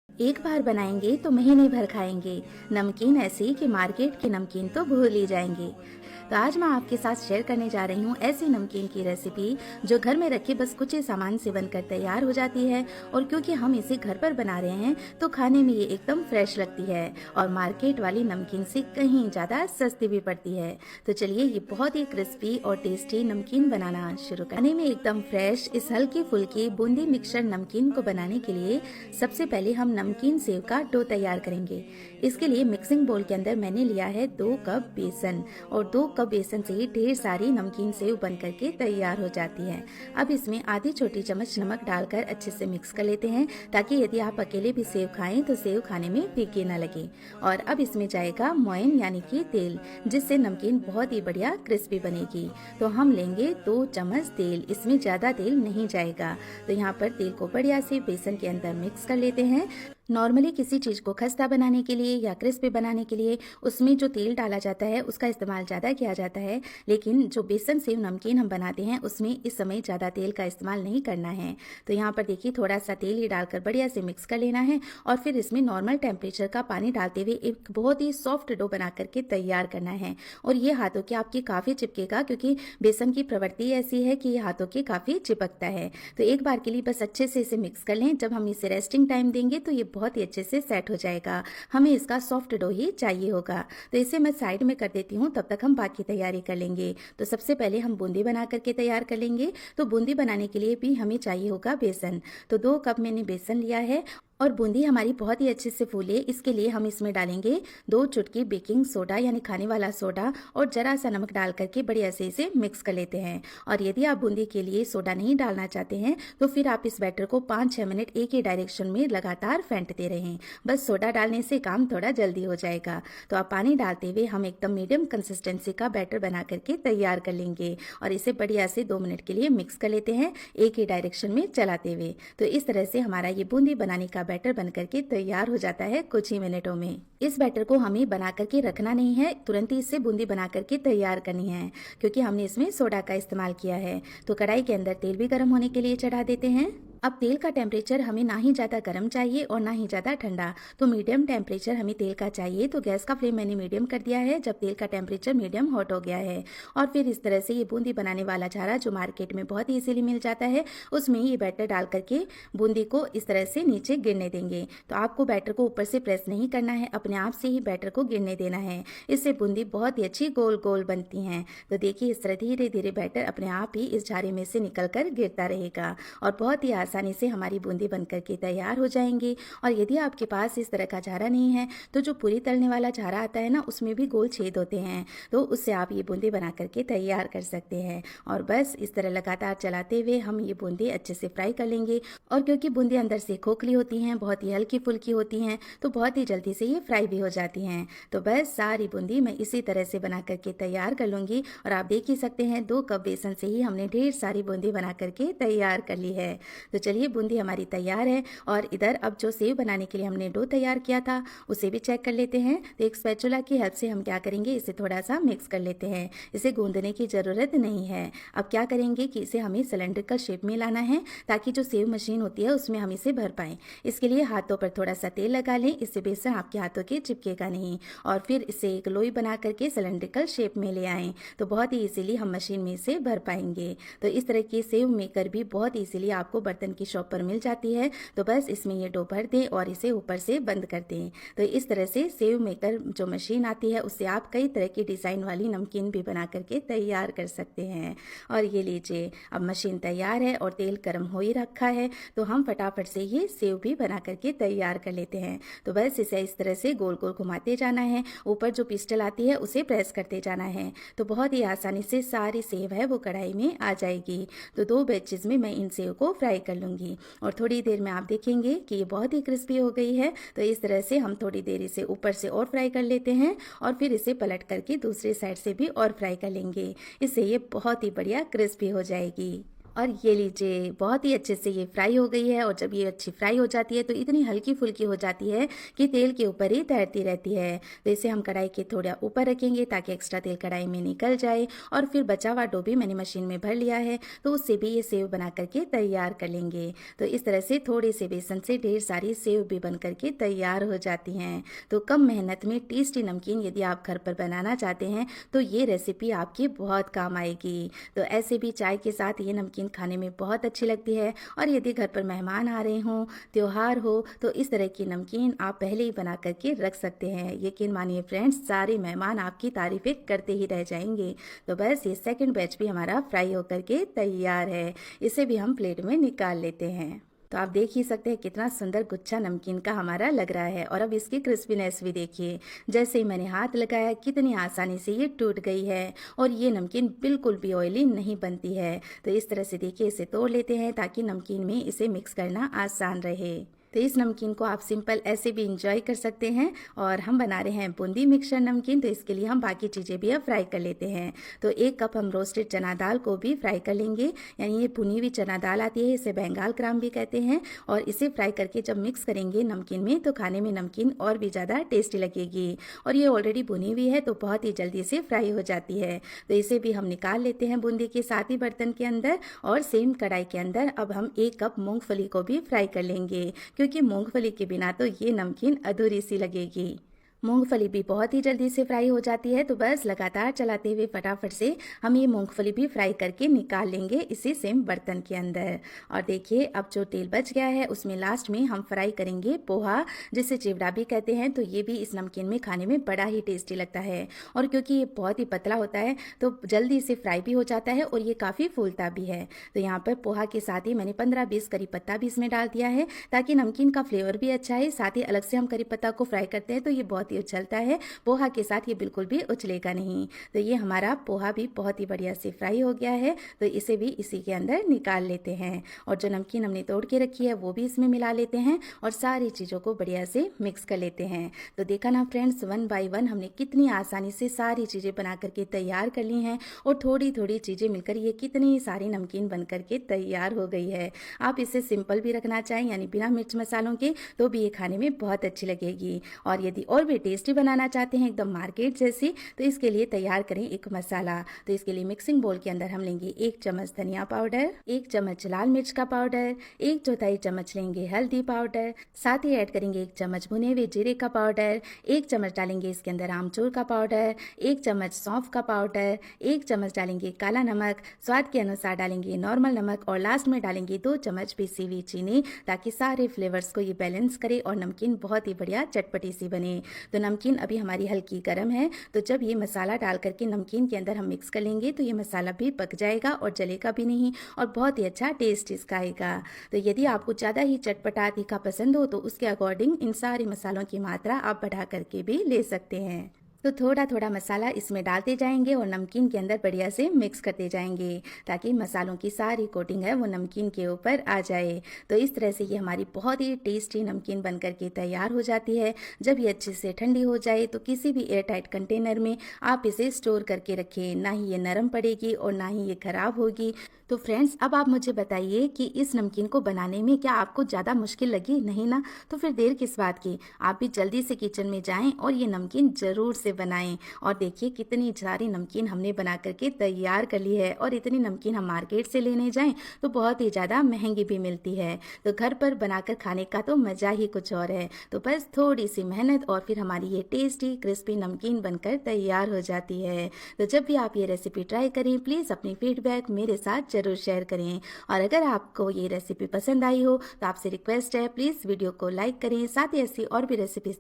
एक बार बनाएंगे तो महीने भर खाएंगे। नमकीन ऐसी कि मार्केट की नमकीन तो भूल ही जाएंगे। तो आज मैं आपके साथ शेयर करने जा रही हूँ ऐसी नमकीन की रेसिपी जो घर में रखे बस कुछ ही सामान से बनकर तैयार हो जाती है। और क्योंकि हम इसे घर पर बना रहे हैं तो खाने में ये एकदम फ्रेश लगती है और मार्केट वाली नमकीन से कहीं ज्यादा सस्ती भी पड़ती है। तो चलिए ये बहुत ही क्रिस्पी और टेस्टी नमकीन बनाना शुरू करने में एकदम फ्रेश इस हल्की फुल्की बूंदी मिक्सचर नमकीन को बनाने के लिए सबसे पहले हम नमकीन सेव का डो तैयार करेंगे। इसके लिए मिक्सिंग बोल के अंदर मैंने लिया है 2 कप बेसन और 2 कप बेसन से ही ढेर सारी नमकीन सेव बन करके तैयार हो जाती है। अब इसमें आधी छोटी चम्मच नमक डालकर अच्छे से मिक्स कर लेते हैं ताकि यदि आप अकेले भी सेव खाएं तो सेव खाने में फीकी ना लगे। और अब इसमें जाएगा मोइन यानी कि तेल, जिससे नमकीन बहुत ही बढ़िया क्रिस्पी बनेगी। तो हम लेंगे 2 चम्मच तेल, इसमें ज्यादा तेल नहीं जाएगा। तो यहाँ पर तेल को बढ़िया से बेसन के अंदर मिक्स कर लेते हैं। नॉर्मली किसी चीज को खस्ता बनाने के लिए या क्रिस्पी बनाने के लिए उसमें जो तेल डाला जाता है उसका इस्तेमाल ज्यादा किया जाता है, लेकिन जो बेसन सेव नमकीन हम बनाते हैं उसमें इस समय ज्यादा तेल का इस्तेमाल नहीं करना है। तो यहाँ पर देखिए थोड़ा सा तेल ही डालकर बढ़िया से मिक्स कर लेना है और फिर इसमें नॉर्मल टेम्परेचर का पानी डालते हुए एक बहुत ही सॉफ्ट डो बना करके तैयार करना है। और ये हाथों के आपके काफी चिपकेगा क्योंकि बेसन की प्रवृत्ति ऐसी है कि ये हाथों के काफी चिपकता है। तो एक बार के लिए बस अच्छे से इसे मिक्स कर लें। जब हम इसे रेस्टिंग टाइम देंगे तो ये बहुत ही अच्छे से सेट हो जाएगा। हमें इसका सॉफ्ट डो ही चाहिए होगा। तो इसे मैं साइड में कर देती हूँ, तब तक हम बाकी तैयारी कर लेंगे। तो सबसे पहले हम बूंदी बना करके तैयार कर लेंगे। तो बूंदी बनाने के लिए भी हमें चाहिए होगा बेसन। तो 2 कप मैंने बेसन लिया है और बूंदी हमारी बहुत ही अच्छे से फूले इसके लिए हम इसमें डालेंगे 2 चुटकी बेकिंग सोडा यानी खाने वाला सोडा और जरा सा नमक डाल करके बढ़िया से इसे मिक्स कर लेते हैं। और यदि आप बूंदी के लिए सोडा नहीं डालना चाहते हैं तो फिर आप इस बैटर को 5-6 मिनट एक ही डायरेक्शन में लगातार फेंटते रहें। बस सोडा डालने से काम थोड़ा जल्दी हो जाएगा। तो आप पानी डालते हुए हम एकदम मीडियम कंसिस्टेंसी का बैटर बना करके तैयार कर लेंगे और इसे बढ़िया से 2 मिनट के लिए मिक्स कर लेते हैं एक ही डायरेक्शन में चलाते हुए। तो इस तरह से हमारा ये बूंदी बनाने का बैटर बन करके तैयार हो जाता है कुछ ही मिनटों में। इस बैटर को हमें बना करके रखना नहीं है, तुरंत ही इससे बूंदी बना करके तैयार करनी है क्योंकि हमने इसमें सोडा का इस्तेमाल किया है। तो कढ़ाई के अंदर तेल भी गर्म होने के लिए चढ़ा देते हैं। अब तेल का टेम्परेचर हमें ना ही ज्यादा गर्म चाहिए और ना ही ज्यादा ठंडा, तो मीडियम टेम्परेचर हमें तेल का चाहिए। तो गैस का फ्लेम मैंने मीडियम कर दिया है जब तेल का टेम्परेचर मीडियम हॉट हो गया है। और फिर इस तरह से ये बूंदी बनाने वाला झारा जो मार्केट में बहुत ही इजीली मिल जाता है उसमें ये बैटर डाल करके बूंदी को इस तरह से नीचे गिरने देंगे। तो आपको बैटर को ऊपर से प्रेस नहीं करना है, अपने आप से ही बैटर को गिरने देना है। इससे बूंदी बहुत ही अच्छी गोल गोल बनती हैं। तो देखिए इस तरह धीरे धीरे बैटर अपने आप ही इस झारे में से निकल कर गिरता रहेगा और बहुत ही आसानी से हमारी बूंदी बनकर के तैयार हो जाएंगी। और यदि आपके पास इस तरह का झारा नहीं है तो जो पूरी तलने वाला झारा आता है ना उसमें भी गोल छेद होते हैं, तो उससे आप ये बूंदी बना करके तैयार कर सकते हैं। और बस इस तरह लगातार चलाते हुए हम ये बूंदी अच्छे से फ्राई कर लेंगे। और क्योंकि बूंदी अंदर से खोखली होती हैं, बहुत ही हल्की फुल्की होती हैं, तो बहुत ही जल्दी से ये फ्राई भी हो जाती हैं। तो बस सारी बूंदी मैं इसी तरह से बना करके तैयार कर लूंगी। और आप देख ही सकते हैं 2 कप बेसन से ही हमने ढेर सारी बूंदी बना करके तैयार कर ली है। तो चलिए बूंदी हमारी तैयार है। और इधर अब जो सेव बनाने के लिए हमने डो तैयार किया था उसे भी चेक कर लेते हैं। तो एक स्पैचुला की हेल्प से हम क्या करेंगे, इसे थोड़ा सा मिक्स कर लेते हैं। इसे गूंदने की जरूरत नहीं है। अब क्या करेंगे कि इसे हमें सिलेंड्रिकल शेप में लाना है ताकि जो सेव मशीन होती है उसमें हम इसे भर पाएं। इसके लिए हाथों पर थोड़ा सा तेल लगा लें, इससे बेसन आपके हाथों के चिपकेगा नहीं। और फिर इसे एक लोई बना करके सिलेंड्रिकल शेप में ले आएं तो बहुत ही इजीली हम मशीन में इसे भर पाएंगे। तो इस तरह की सेव मेकर भी बहुत इजीली आपको बर्तन की शॉप पर मिल जाती है। तो बस इसमें ये डो भर दें और इसे ऊपर से बंद कर दें। तो इस तरह से सेव मेकर जो मशीन आती है उससे आप कई तरह की डिजाइन वाली नमकीन भी बना करके तैयार कर सकते हैं। और ये लीजिए अब मशीन तैयार है और तेल गर्म हो ही रखा है, तो हम फटाफट से ये सेव भी बना करके तैयार कर लेते हैं। तो बस इसे इस तरह से गोल गोल घुमाते जाना है, ऊपर जो पिस्टल आती है उसे प्रेस करते जाना है। तो बहुत ही आसानी से सारी सेव है वो कढ़ाई में आ जाएगी। तो 2 बैचेस में मैं इन सेव को फ्राई कर लूंगी और थोड़ी देर में आप देखेंगे कि ये बहुत ही क्रिस्पी हो गई है। तो इस तरह से हम थोड़ी देर इसे ऊपर से और फ्राई कर लेते हैं और फिर इसे पलट करके दूसरी साइड से भी और फ्राई कर लेंगे। इससे ये बहुत ही बढ़िया क्रिस्पी हो जाएगी। और ये लीजिए, बहुत ही अच्छे से ये फ्राई हो गई है और जब ये अच्छी फ्राई हो जाती है तो इतनी हल्की-फुल्की हो जाती है कि तेल के ऊपर ही तैरती रहती है। तो इसे हम कढ़ाई के थोड़ा ऊपर रखेंगे ताकि एक्स्ट्रा तेल कढ़ाई में निकल जाए और फिर बचा हुआ डो भी मैंने मशीन में भर लिया है, तो उससे भी ये सेव बना करके तैयार कर लेंगे। तो इस तरह से थोड़े से बेसन से ढेर सारी सेव भी बन करके तैयार हो जाती हैं। तो कम मेहनत में टेस्टी नमकीन यदि आप घर पर बनाना चाहते हैं तो ये रेसिपी आपकी बहुत काम आएगी। तो ऐसे भी चाय के साथ ये नमकीन खाने में बहुत अच्छी लगती है और यदि घर पर मेहमान आ रहे हों, त्योहार हो, तो इस तरह की नमकीन आप पहले ही बना करके रख सकते हैं। यकीन मानिए फ्रेंड्स, सारे मेहमान आपकी तारीफें करते ही रह जाएंगे। तो बस ये सेकंड बैच भी हमारा फ्राई होकर के तैयार है। इसे भी हम प्लेट में निकाल लेते हैं। तो आप देख ही सकते हैं कितना सुंदर गुच्छा नमकीन का हमारा लग रहा है और अब इसकी क्रिस्पीनेस भी देखिए। जैसे ही मैंने हाथ लगाया कितनी आसानी से ये टूट गई है और ये नमकीन बिल्कुल भी ऑयली नहीं बनती है। तो इस तरह से देखिए इसे तोड़ लेते हैं ताकि नमकीन में इसे मिक्स करना आसान रहे। तो इस नमकीन को आप सिंपल ऐसे भी इंजॉय कर सकते हैं और हम बना रहे हैं बूंदी मिक्सचर नमकीन, तो इसके लिए हम बाकी चीज़ें भी अब फ्राई कर लेते हैं। तो 1 कप हम रोस्टेड चना दाल को भी फ्राई कर लेंगे, यानी ये भुनी हुई चना दाल आती है, इसे बंगाल ग्राम भी कहते हैं। और इसे फ्राई करके जब मिक्स करेंगे नमकीन में तो खाने में नमकीन और भी ज़्यादा टेस्टी लगेगी। और ये ऑलरेडी भुनी हुई है तो बहुत ही जल्दी से फ्राई हो जाती है। तो इसे भी हम निकाल लेते हैं बूंदी के साथ ही बर्तन के अंदर और सेम कढ़ाई के अंदर अब हम 1 कप मूंगफली को भी फ्राई कर लेंगे, क्योंकि मूंगफली के बिना तो ये नमकीन अधूरी सी लगेगी। मूंगफली भी बहुत ही जल्दी से फ्राई हो जाती है, तो बस लगातार चलाते हुए फटाफट से हम ये मूंगफली भी फ्राई करके निकाल लेंगे इसी सेम बर्तन के अंदर। और देखिए अब जो तेल बच गया है उसमें लास्ट में हम फ्राई करेंगे पोहा, जिसे चिवड़ा भी कहते हैं। तो ये भी इस नमकीन में खाने में बड़ा ही टेस्टी लगता है और क्योंकि ये बहुत ही पतला होता है तो जल्दी से फ्राई भी हो जाता है और ये काफ़ी फूलता भी है। तो यहाँ पर पोहा के साथ ही मैंने 15-20 करी पत्ता भी इसमें डाल दिया है ताकि नमकीन का फ्लेवर भी अच्छा है। साथ ही अलग से हम करी पत्ता को फ्राई करते हैं तो ये बहुत उछलता है, पोहा के साथ ये बिल्कुल भी उछलेगा नहीं। तो ये हमारा पोहा भी बहुत ही बढ़िया से फ्राई हो गया है, तो इसे भी इसी के अंदर निकाल लेते हैं और जो नमकीन हमने तोड़ के रखी है वो भी इसमें मिला लेते हैं और सारी चीज़ों को बढ़िया से मिक्स कर लेते हैं। तो देखा ना फ्रेंड्स, 1 बाय 1 हमने कितनी आसानी से सारी चीज़ें बना करके तैयार कर ली हैं और थोड़ी थोड़ी चीज़ें मिलकर ये कितनी सारी नमकीन बन करके तैयार हो गई है। आप इसे सिंपल भी रखना चाहें यानी बिना मिर्च मसालों के तो भी ये खाने में बहुत अच्छी लगेगी। और यदि और भी टेस्टी बनाना चाहते हैं एकदम मार्केट जैसी, तो इसके लिए तैयार करें एक मसाला। तो इसके लिए मिक्सिंग बोल के अंदर हम लेंगे 1 चम्मच धनिया पाउडर, 1 चम्मच लाल मिर्च का पाउडर, 1/4 चम्मच लेंगे हल्दी पाउडर, साथ ही ऐड करेंगे 1 चम्मच भुने हुए जीरे का पाउडर, 1 चम्मच डालेंगे इसके अंदर आमचूर का पाउडर, 1 चम्मच सौंफ का पाउडर, 1 चम्मच डालेंगे काला नमक, स्वाद के अनुसार डालेंगे नॉर्मल नमक और लास्ट में डालेंगे 2 चम्मच पिसी हुई चीनी, ताकि सारे फ्लेवर्स को ये बैलेंस करे और नमकीन बहुत ही बढ़िया चटपटी सी बने। तो नमकीन अभी हमारी हल्की गर्म है, तो जब ये मसाला डाल करके नमकीन के अंदर हम मिक्स कर लेंगे तो ये मसाला भी पक जाएगा और जलेगा भी नहीं और बहुत ही अच्छा टेस्ट इसका आएगा। तो यदि आपको ज़्यादा ही चटपटा तीखा पसंद हो तो उसके अकॉर्डिंग इन सारे मसालों की मात्रा आप बढ़ा करके भी ले सकते हैं। तो थोड़ा थोड़ा मसाला इसमें डालते जाएंगे और नमकीन के अंदर बढ़िया से मिक्स करते जाएंगे ताकि मसालों की सारी कोटिंग है वो नमकीन के ऊपर आ जाए। तो इस तरह से ये हमारी बहुत ही टेस्टी नमकीन बन करके तैयार हो जाती है। जब ये अच्छे से ठंडी हो जाए तो किसी भी एयर टाइट कंटेनर में आप इसे स्टोर करके रखें, ना ही ये नरम पड़ेगी और ना ही ये खराब होगी। तो फ्रेंड्स, अब आप मुझे बताइए कि इस नमकीन को बनाने में क्या आपको ज़्यादा मुश्किल लगी? नहीं ना? तो फिर देर किस बात की, आप भी जल्दी से किचन में जाएं और ये नमकीन ज़रूर से बनाएं। और देखिए कितनी सारी नमकीन हमने बना करके तैयार कर ली है और इतनी नमकीन हम मार्केट से लेने जाएं तो बहुत ही ज़्यादा महंगी भी मिलती है। तो घर पर बनाकर खाने का तो मज़ा ही कुछ और है। तो बस थोड़ी सी मेहनत और फिर हमारी ये टेस्टी क्रिस्पी नमकीन बनकर तैयार हो जाती है। तो जब भी आप ये रेसिपी ट्राई करें प्लीज़ अपनी फीडबैक मेरे साथ जरूर शेयर करें। और अगर आपको ये रेसिपी पसंद आई हो तो आपसे रिक्वेस्ट है प्लीज़ वीडियो को लाइक करें, साथ ही ऐसी और भी रेसिपीज